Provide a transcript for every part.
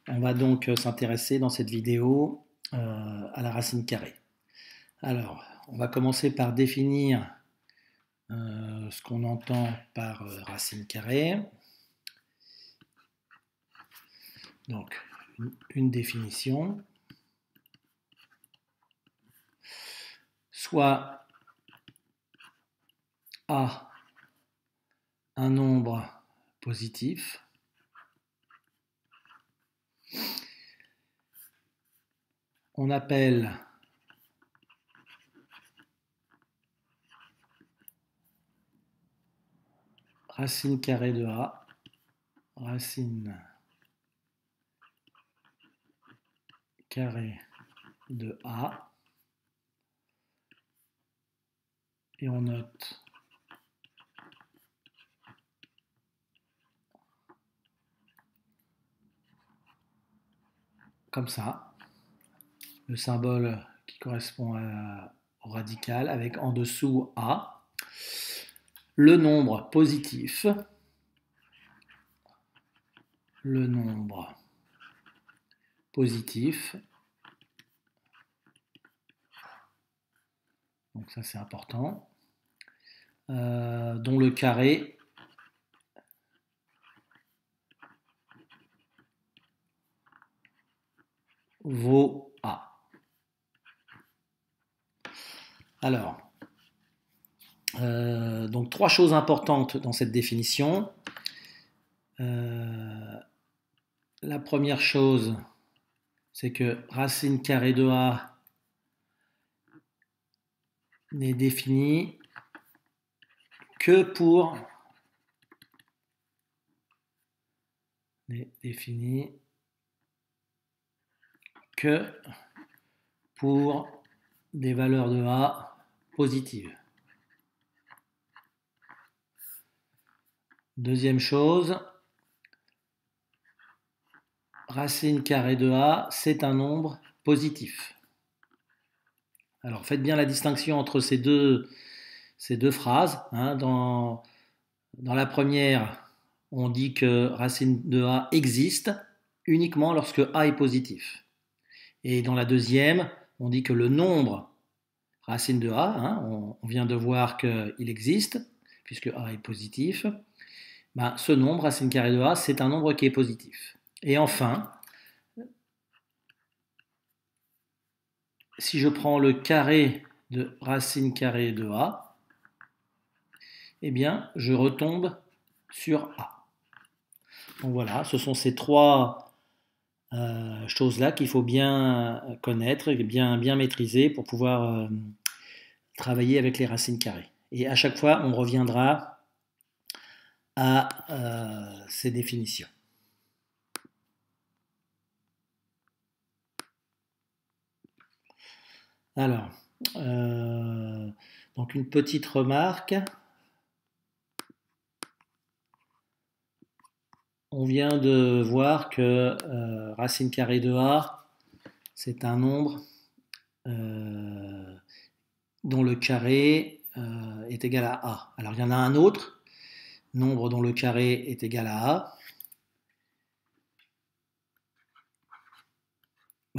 On va donc s'intéresser dans cette vidéo à la racine carrée. Alors, on va commencer par définir ce qu'on entend par racine carrée. Donc, une définition. Soit A, un nombre positif, on appelle racine carrée de A, racine carrée de A, et on note comme ça le symbole qui correspond au radical avec en dessous A, le nombre positif, le nombre positif, donc ça c'est important, dont le carré vaut A. Alors, donc trois choses importantes dans cette définition. La première chose, c'est que racine carrée de A n'est définie que pour des valeurs de A positives. Deuxième chose, racine carrée de A, c'est un nombre positif. Alors faites bien la distinction entre ces deux phrases. Dans la première, on dit que racine de A existe uniquement lorsque A est positif. Et dans la deuxième, on dit que le nombre racine de A, on vient de voir qu'il existe, puisque A est positif, ce nombre, racine carrée de A, c'est un nombre qui est positif. Et enfin, si je prends le carré de racine carrée de A, eh bien, je retombe sur A. Donc voilà, ce sont ces trois choses-là qu'il faut bien connaître et bien maîtriser pour pouvoir travailler avec les racines carrées. Et à chaque fois, on reviendra à ces définitions. Alors, donc une petite remarque. On vient de voir que racine carrée de A, c'est un nombre dont le carré est égal à A. Alors il y en a un autre, nombre dont le carré est égal à A,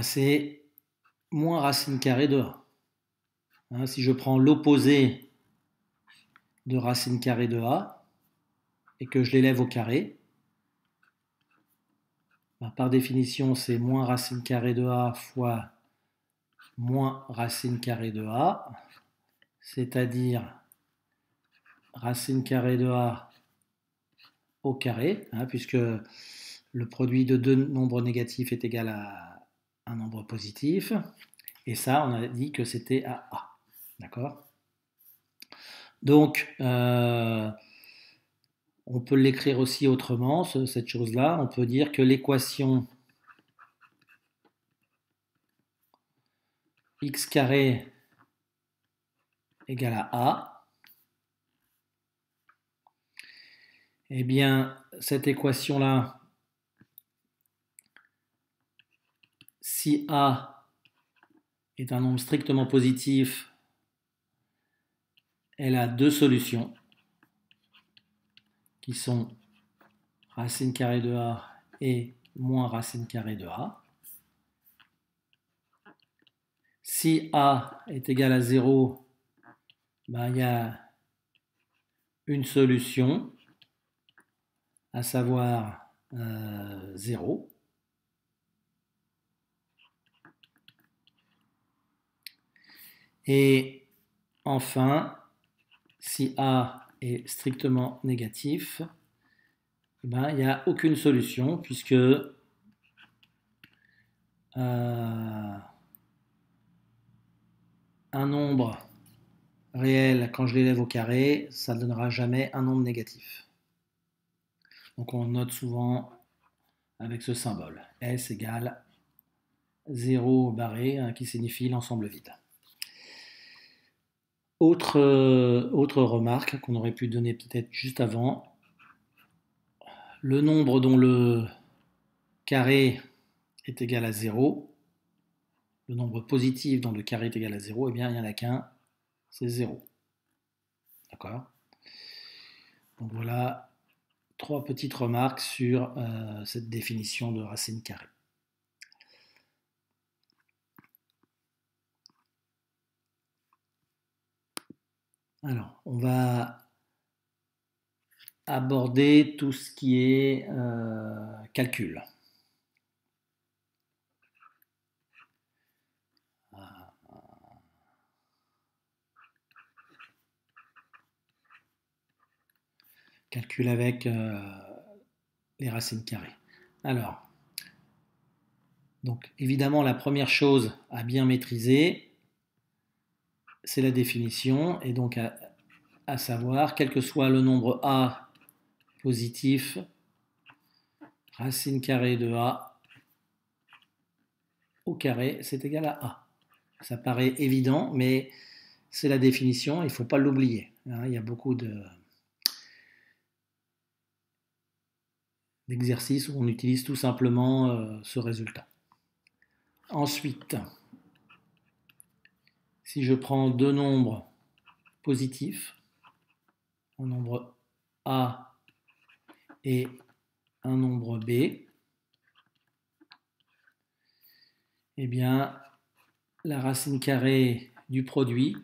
c'est moins racine carrée de A. Si je prends l'opposé de racine carrée de A et que je l'élève au carré, par définition, c'est moins racine carrée de A fois moins racine carrée de A, c'est-à-dire racine carrée de A au carré, puisque le produit de deux nombres négatifs est égal à un nombre positif. Et ça, on a dit que c'était à A. D'accord ? Donc, on peut l'écrire aussi autrement, cette chose-là. On peut dire que l'équation x carré égale à A, eh bien, cette équation-là, si A est un nombre strictement positif, elle a deux solutions qui sont racine carrée de A et moins racine carrée de A. Si A est égal à 0, ben, il y a une solution, à savoir 0. Et enfin, si A est strictement négatif, eh ben, il n'y a aucune solution puisque un nombre réel, quand je l'élève au carré, ça ne donnera jamais un nombre négatif. Donc on note souvent avec ce symbole. S égale 0 barré, hein, qui signifie l'ensemble vide. Autre remarque qu'on aurait pu donner peut-être juste avant, le nombre dont le carré est égal à 0, le nombre positif dont le carré est égal à 0, eh bien il n'y en a qu'un, c'est 0. D'accord? Donc voilà 3 petites remarques sur cette définition de racine carrée. Alors, on va aborder tout ce qui est calcul. Calcul avec les racines carrées. Alors, donc évidemment, la première chose à bien maîtriser, c'est la définition, et donc à savoir, quel que soit le nombre A positif, racine carrée de A au carré, c'est égal à A. Ça paraît évident, mais c'est la définition, il ne faut pas l'oublier. Il y a beaucoup d'exercices où on utilise tout simplement ce résultat. Ensuite, si je prends deux nombres positifs, un nombre A et un nombre B, eh bien, la racine carrée du produit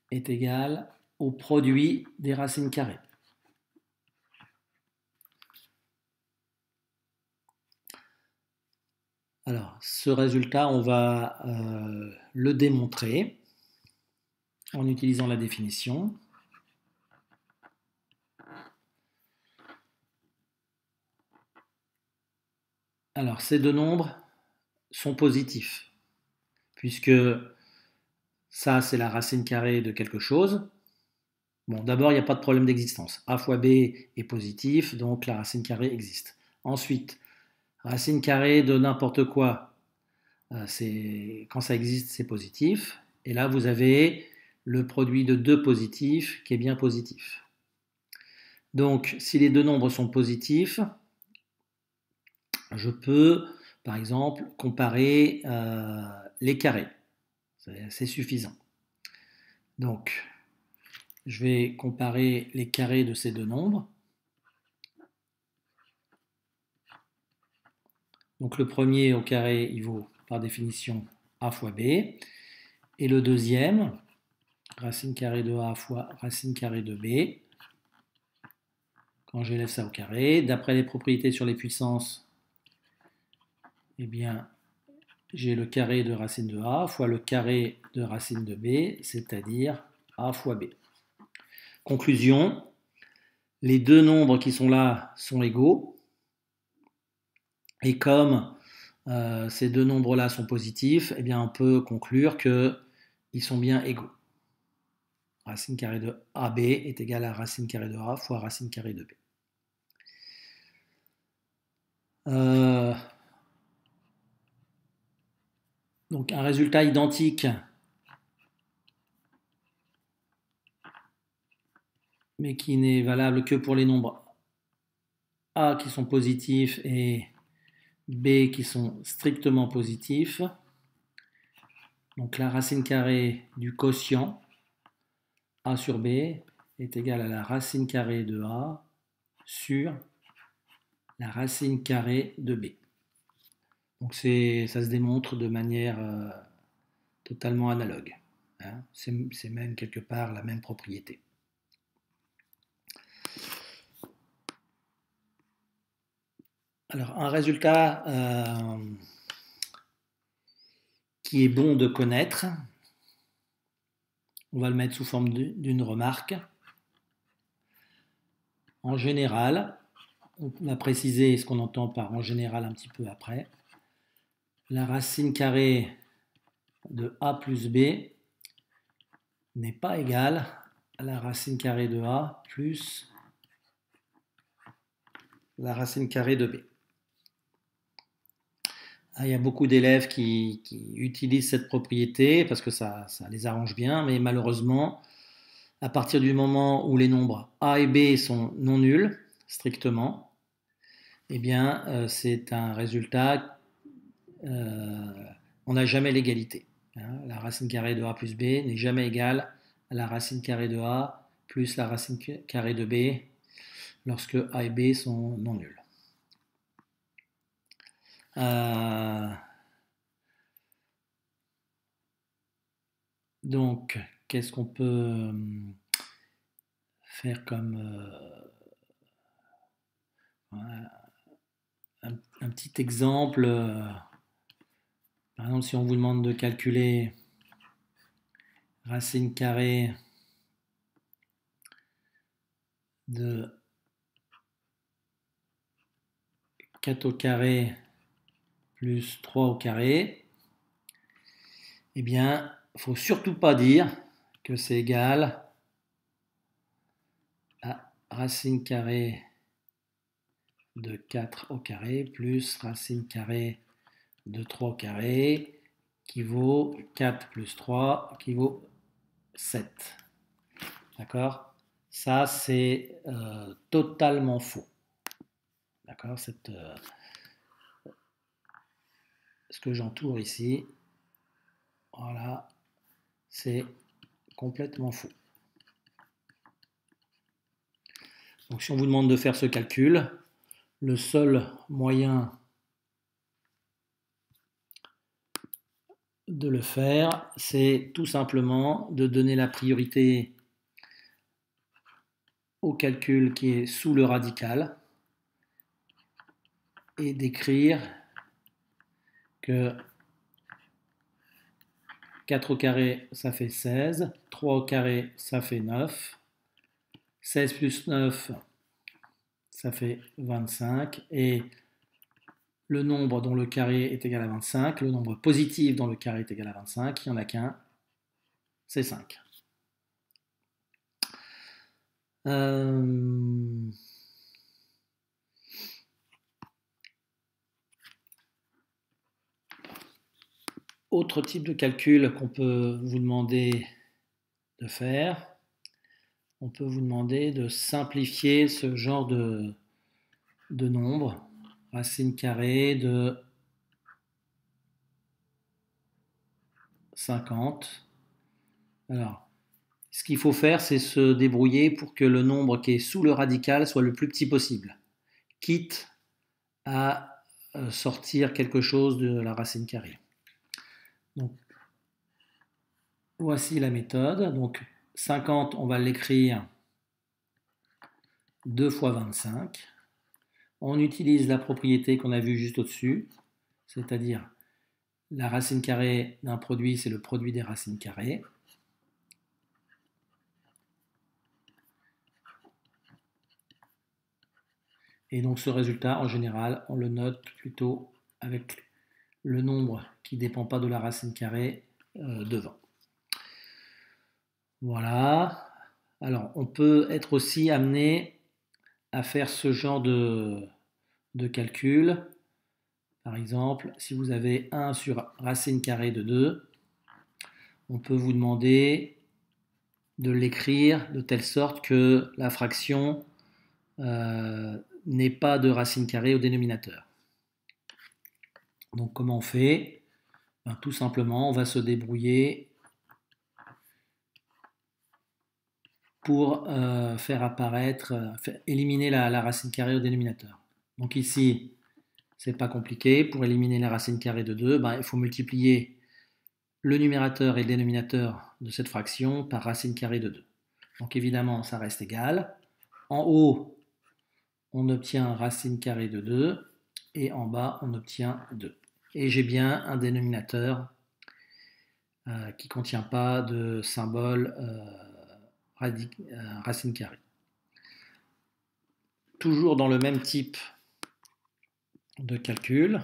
est égale au produit des racines carrées. Alors, ce résultat, on va le démontrer en utilisant la définition. Alors, ces deux nombres sont positifs, puisque ça, c'est la racine carrée de quelque chose. Bon, d'abord, il n'y a pas de problème d'existence. A fois B est positif, donc la racine carrée existe. Ensuite, racine carrée de n'importe quoi, quand ça existe, c'est positif. Et là, vous avez le produit de deux positifs qui est bien positif. Donc, si les deux nombres sont positifs, je peux, par exemple, comparer les carrés. C'est suffisant. Donc, je vais comparer les carrés de ces deux nombres. Donc, le premier au carré, il vaut par définition A fois B. Et le deuxième, racine carrée de A fois racine carrée de B. Quand j'élève ça au carré, d'après les propriétés sur les puissances, eh bien, j'ai le carré de racine de A fois le carré de racine de B, c'est-à-dire A fois B. Conclusion, les deux nombres qui sont là sont égaux. Et comme ces deux nombres-là sont positifs, eh bien, on peut conclure qu'ils sont bien égaux. Racine carrée de AB est égale à racine carrée de A fois racine carrée de B. Donc un résultat identique, mais qui n'est valable que pour les nombres A qui sont positifs et B qui sont strictement positifs. Donc la racine carrée du quotient A sur B est égale à la racine carrée de A sur la racine carrée de b. Donc ça se démontre de manière totalement analogue. Hein. C'est même quelque part la même propriété. Alors un résultat qui est bon de connaître, on va le mettre sous forme d'une remarque. En général, on va préciser ce qu'on entend par en général un petit peu après. La racine carrée de a plus b n'est pas égale à la racine carrée de a plus la racine carrée de b. Il y a beaucoup d'élèves qui utilisent cette propriété parce que ça les arrange bien, mais malheureusement, à partir du moment où les nombres a et b sont non nuls, strictement, eh bien, c'est un résultat, on n'a jamais l'égalité. Hein. La racine carrée de a plus b n'est jamais égale à la racine carrée de a plus la racine carrée de b lorsque a et b sont non nuls. Donc, qu'est-ce qu'on peut faire comme un petit exemple? Par exemple, si on vous demande de calculer racine carrée de 4 au carré plus 3 au carré, eh bien, il ne faut surtout pas dire que c'est égal à racine carrée de 4 au carré plus racine carrée de 3 au carré qui vaut 4 plus 3 qui vaut 7. D'accord? Ça, c'est totalement faux. D'accord? Ce que j'entoure ici, voilà, c'est complètement faux. Donc si on vous demande de faire ce calcul, le seul moyen de le faire, c'est tout simplement de donner la priorité au calcul qui est sous le radical et d'écrire que 4 au carré, ça fait 16, 3 au carré, ça fait 9, 16 plus 9, ça fait 25, et le nombre dont le carré est égal à 25, le nombre positif dont le carré est égal à 25, il n'y en a qu'un, c'est 5. Autre type de calcul qu'on peut vous demander de faire, on peut vous demander de simplifier ce genre de nombre. Racine carrée de 50. Alors, ce qu'il faut faire, c'est se débrouiller pour que le nombre qui est sous le radical soit le plus petit possible, quitte à sortir quelque chose de la racine carrée. Donc, voici la méthode. Donc, 50, on va l'écrire 2 fois 25. On utilise la propriété qu'on a vue juste au-dessus, c'est-à-dire la racine carrée d'un produit, c'est le produit des racines carrées. Et donc ce résultat, en général, on le note plutôt avec le nombre qui ne dépend pas de la racine carrée devant. Voilà. Alors, on peut être aussi amené à faire ce genre de calcul. Par exemple, si vous avez 1 sur racine carrée de 2, on peut vous demander de l'écrire de telle sorte que la fraction n'ait pas de racine carrée au dénominateur. Donc comment on fait? Ben, tout simplement, on va se débrouiller pour faire apparaître, éliminer la racine carrée au dénominateur. Donc ici, c'est pas compliqué. Pour éliminer la racine carrée de 2, il faut multiplier le numérateur et le dénominateur de cette fraction par racine carrée de 2. Donc évidemment, ça reste égal. En haut, on obtient racine carrée de 2 et en bas, on obtient 2. Et j'ai bien un dénominateur qui ne contient pas de symbole racine carrée. Toujours dans le même type de calcul,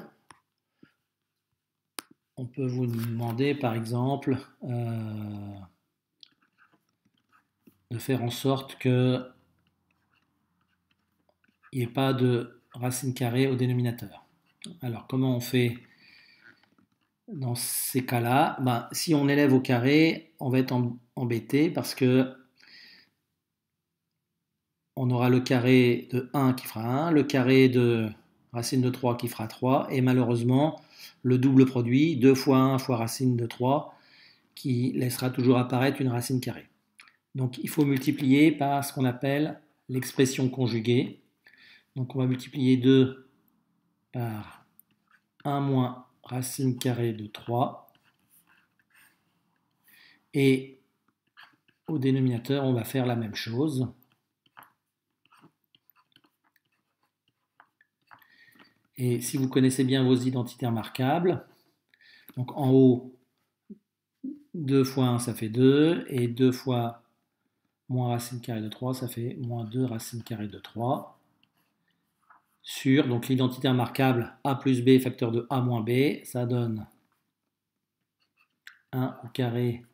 on peut vous demander par exemple de faire en sorte qu'il n'y ait pas de racine carrée au dénominateur. Alors comment on fait dans ces cas-là? Si on élève au carré, on va être embêté parce que on aura le carré de 1 qui fera 1, le carré de racine de 3 qui fera 3, et malheureusement, le double produit, 2 fois 1 fois racine de 3, qui laissera toujours apparaître une racine carrée. Donc il faut multiplier par ce qu'on appelle l'expression conjuguée. Donc on va multiplier 2 par 1 moins racine carrée de 3. Et au dénominateur, on va faire la même chose. Et si vous connaissez bien vos identités remarquables, donc en haut, 2 fois 1, ça fait 2, et 2 fois moins racine carrée de 3, ça fait moins 2 racine carrée de 3. Sur, donc l'identité remarquable a plus b facteur de a moins b, ça donne 1 au carré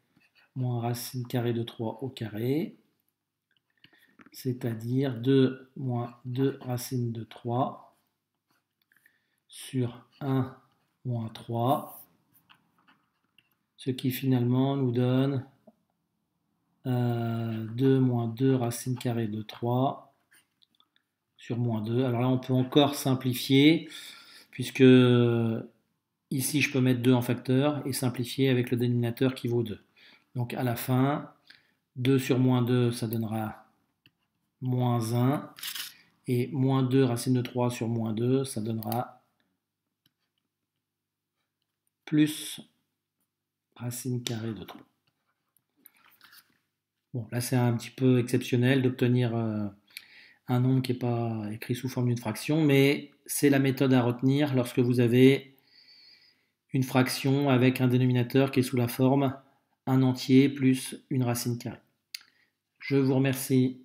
moins racine carrée de 3 au carré, c'est-à-dire 2 moins 2 racine de 3 sur 1 moins 3, ce qui finalement nous donne 2 moins 2 racine carrée de 3 sur moins 2. Alors là, on peut encore simplifier, puisque ici, je peux mettre 2 en facteur et simplifier avec le dénominateur qui vaut 2. Donc à la fin, 2 sur moins 2, ça donnera moins 1. Et moins 2 racine de 3 sur moins 2, ça donnera plus racine carrée de 3. Bon, là c'est un petit peu exceptionnel d'obtenir un nombre qui n'est pas écrit sous forme d'une fraction, mais c'est la méthode à retenir lorsque vous avez une fraction avec un dénominateur qui est sous la forme un entier plus une racine carrée. Je vous remercie.